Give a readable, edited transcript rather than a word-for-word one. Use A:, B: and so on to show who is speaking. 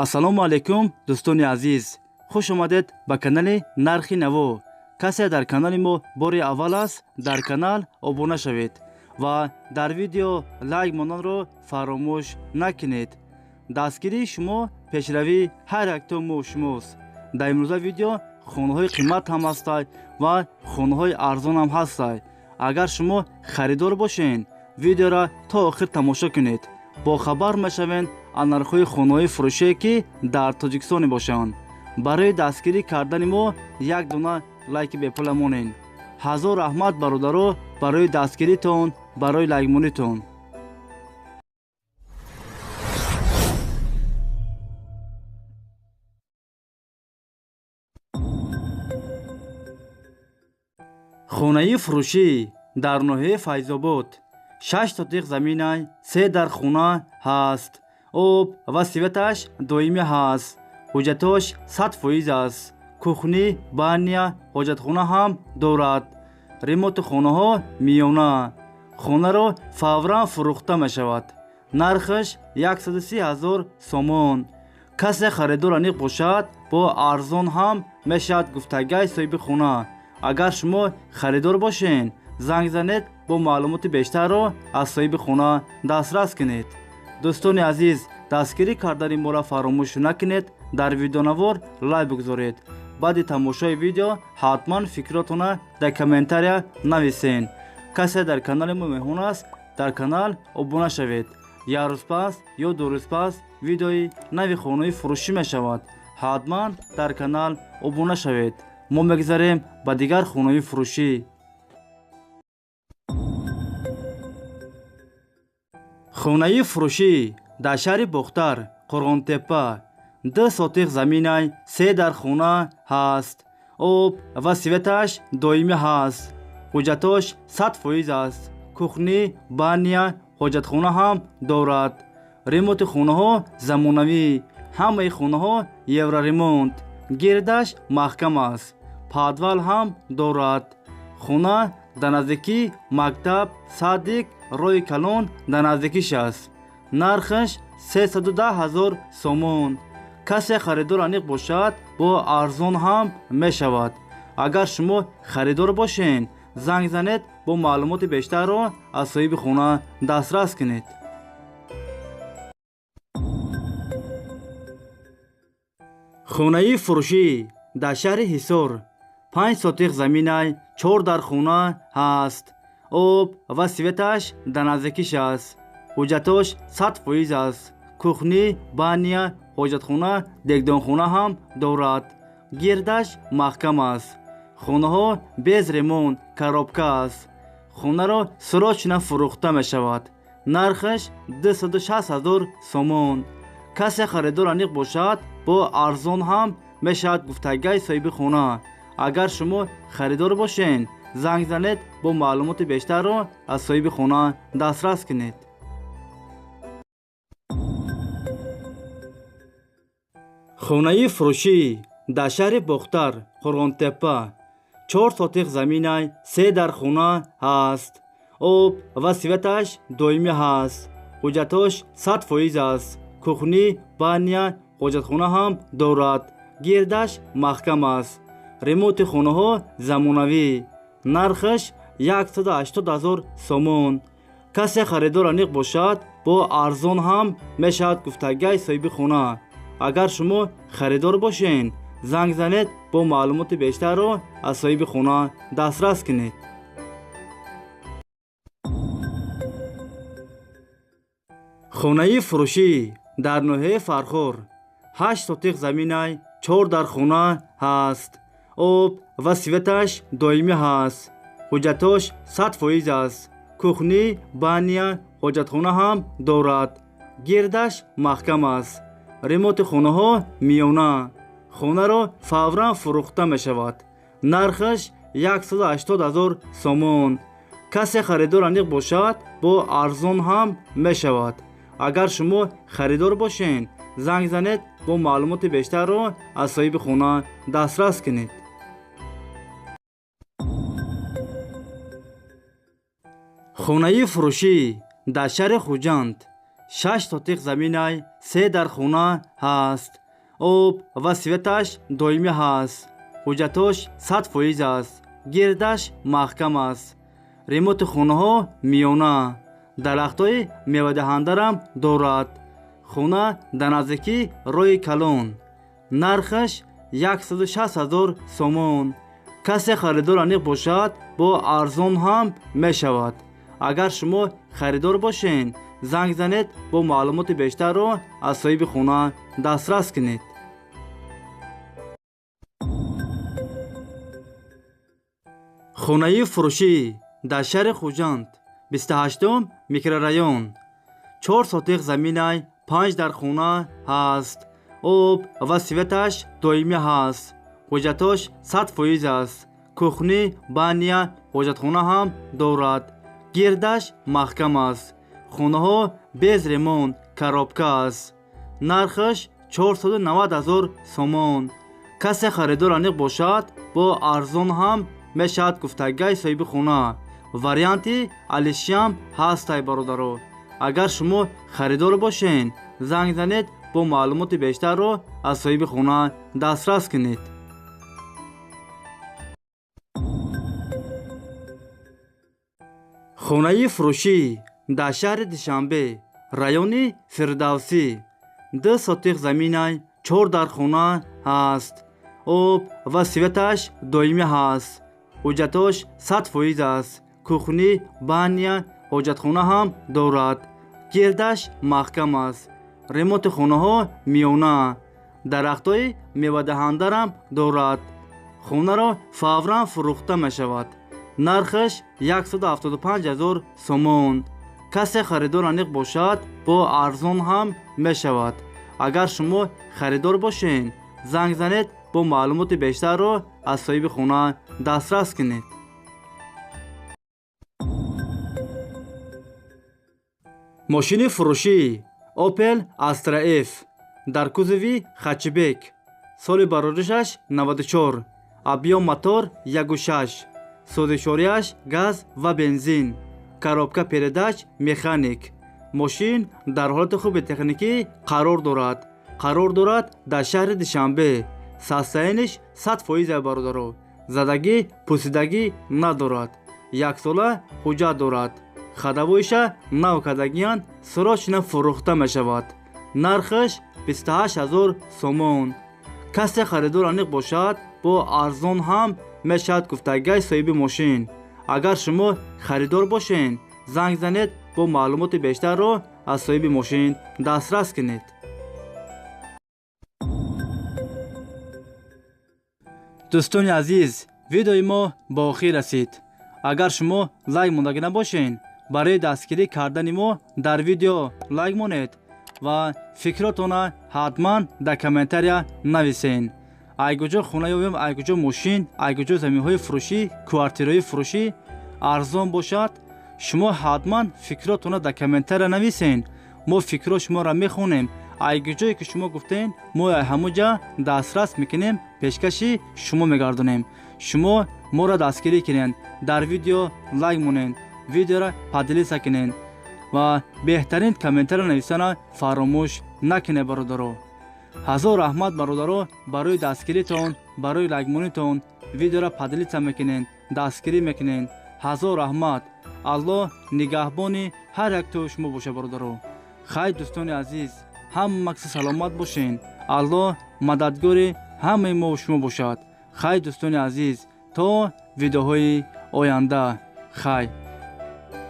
A: ассалому алайкум дӯстони азиз, хуш омадед ба канали Нархи Наво. касе дар канали мо бори аввал аст, дар канал обуна шавед ва дар видео лайк монданро фаромӯш накунед. дастгирии шумо пешравии ҳар яктон мо шумост. дар имрӯза видео хонаҳои қимат ҳам ҳастанд ва хонаҳои арзон ҳам ҳастанд. агар шумо харидор бошед, видеоро то охир тамошо кунед. бохабар мешавед аз нархҳои хонаҳои фурӯшие ки дар Тоҷикистон мебошанд. барои дастгирӣ кардани мо як дона лайки бепула монед. ҳазор раҳмат бародаро барои дастгиритон, барои лайкмонитон. хонаи фурӯшӣ дар ноҳияи Файзобод 6 сотиқ заминай 3 дар хона ҳаст. об ва светаш доимӣ ҳаст. ҳуҷҷатош 100% аст. кухни, баня, ҳоҷатхона ҳам дорад. ремонти хонаҳо миёна. хонаро фавран фурӯхта мешавад. нархаш 130,000 сомон. касе харидор аниқ бошад, бо арзон ҳам мешавад гуфтагии соҳиби хона. агар шумо харидор бошед, занг занед, бо маълумоти бештарро аз соҳиби хона дастрас кунед. дӯстони азиз, дастгирӣ кардани моро фаромӯш накунед. дар видеонавор лайк бигузоред. баъди тамошои видео ҳатман фикротона дар комментария нависед. касе дар канали мо меҳмон аст, дар канал обуна шавед. як рӯз пас ё ду рӯз пас видеои нави хонаи фурӯшӣ мешавад. ҳатман дар канал обуна шавед. мо мегузарем ба дигар хонаи фурӯшӣ. хонаи фурӯшӣ дар шаҳри Бохтар, Қурғонтепа 2 сотиқ заминай 3 дар хона ҳаст. об ва светаш доимӣ ҳаст. ҳуҷҷатош 100% аст. кухни, баня, ҳоҷатхона ҳам дорад. ремонти хонаҳо замонавӣ. ҳамаи хонаҳо евроремонт. гирдаш маҳкам аст. падвал ҳам дорад. хона дар наздикии мактаб, садик, роҳи калон дар наздикиш аст. нархаш 310,000 сомон. касе харидор аниқ бошад, бо арзон ҳам мешавад. агар шумо харидор бошед, занг занед, бо маълумоти бештарро аз соҳиби хона дастрас кунед. хонаи фурӯшӣ дар шаҳри Ҳисор 5 сотиқ заминай 4 дар хона ҳаст. об ва светаш дар наздикиш аст. ҳуҷҷатош 100% аст. кухни, баня, ҳоҷатхона, дегдонхона ҳам дорад. гирдаш маҳкам аст. хонаҳо без ремонт, коробка аст. хонаро срочно фурӯхта мешавад. нархаш 260,000 сомон. касе харидор аниқ бошад, бо арзон ҳам мешавад гуфтагии соҳиби хона. агар шумо харидор бошед, занг занед, бо маълумоти бештарро аз соҳиби хона дастрас кунед. хонаи фурӯшӣ дар шаҳри Бохтар, Қурғонтепа 4 сотиқ заминай 3 дар хона ҳаст. об ва светаш доимӣ ҳаст. ҳуҷҷатош 100% аст. кухни, баня, ҳоҷатхона ҳам дорад. гирдаш маҳкам аст. ремонти хонаҳо замонавӣ. нархаш 180,000 сомон. касе харидор аниқ бошад, бо арзон ҳам мешавад гуфтагии соҳиби хона. агар шумо харидор бошед, занг занед, бо маълумоти бештарро аз соҳиби хона дастрас кунед. хонаи фурӯшӣ дар ноҳияи Фархор 8 сотиқ заминай 4 дар хона ҳаст. об ва светаш доимӣ ҳаст. ҳуҷҷатош 100% аст. кухни, баня, ҳоҷатхона ҳам дорад. гирдаш маҳкам аст. ремонти хонаҳо миёна. хонаро фавран фурӯхта мешавад. нархаш 180,000 сомон. касе харидор аниқ бошад, бо арзон ҳам мешавад. агар шумо харидор бошед, занг занед, бо маълумоти бештарро аз соҳиби хона дастрас кунед. хонаи фурӯшӣ дар шаҳри Хуҷанд 6 сотиқ заминай 3 дар хона ҳаст. об ва светаш доимӣ ҳаст. ҳуҷҷатош 100% аст. гирдаш маҳкам аст. ремонти хонаҳо миёна. дарахтҳои мевадиҳандарам дорад. хона дар наздикии роҳи калон. нархаш 160 000 сомон. касе харидор аниқ бошад, бо арзон ҳам мешавад. агар шумо харидор бошед, занг занед, бо маълумоти бештарро аз соҳиби хона дастрас кунед. хонаи фурӯшӣ дар шаҳри хуҷанд, 28-ум микрорайон. 4 сотиқ заминай 5 дар хона ҳаст. об ва светаш доимӣ ҳаст. ҳуҷҷатош 100% аст. кухни, баня, ҳоҷатхона ҳам дорад. гирдаш маҳкам аст. хонаҳо без ремонт, коробка аст. нархаш 490 000 сомон. касе харидор аниқ бошад, бо арзон ҳам мешавад гуфтагиҳои соҳиби хона. варианти алишиам ҳастай бародаро. агар шумо харидор бошед, занг занед, бо маълумоти бештарро аз соҳиби хона дастрас кунед. хонаи фурӯшӣ дар шаҳри душанбе, райони фирдавсӣ. 2 сотиқ заминай 4 дар хона ҳаст. об ва светаш доимӣ ҳаст. ҳуҷҷатош 100% аст. кухни, баня, ҳоҷатхона ҳам дорад. гирдаш маҳкам аст. ремонти хонаҳо миёна. дарахтҳои мевадиҳандарам дорад. хонаро фавран фурӯхта мешавад. нархаш 175 000 сомон. касе харидор аниқ бошад, бо арзон ҳам мешавад. агар шумо харидор бошед, занг занед, бо маълумоти бештарро аз соҳиби хона дастрас кунед. мошини фурӯшӣ Opel Astra F дар кузови хачибек. соли бароришаш 94. объем мотор 1.6. сӯзишворияш газ ва бензин. коробка передач механик. мошин дар ҳолати хуби техникӣ қарор дорад дар шаҳри душанбе. састаяниш 100% бародаро. задагӣ пусидагӣ надорад. 1 сола ҳуҷҷат дорад. хадавоиша нав кардагиян, сурочина фурӯхта мешавад. нархаш 28 000 сомон. касе харидор аниқ бошад, бо арзон ҳам мешавад гуфтагиҳои соҳиби мошин. агар шумо харидор бошед, занг занед, бо маълумоти бештарро аз соҳиби мошин дастрас кунед. дӯстони азиз, видеои мо ба охир расид. агар шумо лайк мондагӣ набошед, барои дастгирӣ кардани мо дар видео лайк монед ва фикротона ҳатман дар комментария нависед. айгуҷо хона ёбем, айгуҷо мошин, айгуҷо заминҳои фурӯшӣ, квартираҳои фурӯшӣ арзон бошад, шумо ҳатман фикротона дар комментария нависед. мо фикро шуморо мехонем. айгуҷое ки шумо гуфтед, мо ҳамуҷа дастрас мекунем, пешкаши шумо мегардонем. шумо моро дастгирӣ кунед, дар видео лайк монед, видеоро падилиса кунед ва беҳтарин комментария нависана фаромӯш накунед бародаро. ҳазор раҳмат бародаро барои дастгиритон, барои лайкмонитон. видеоро падилиса мекунед, дастгирӣ мекунед. ҳазор раҳмат. аллоҳ нигаҳбони ҳар яктои шумо боша бародаро. хай дӯстони азиз, ҳамакси саломат бошед. аллоҳ мададгори ҳамаи мо шумо бошад. хай дӯстони азиз, то видеоҳои оянда. хай.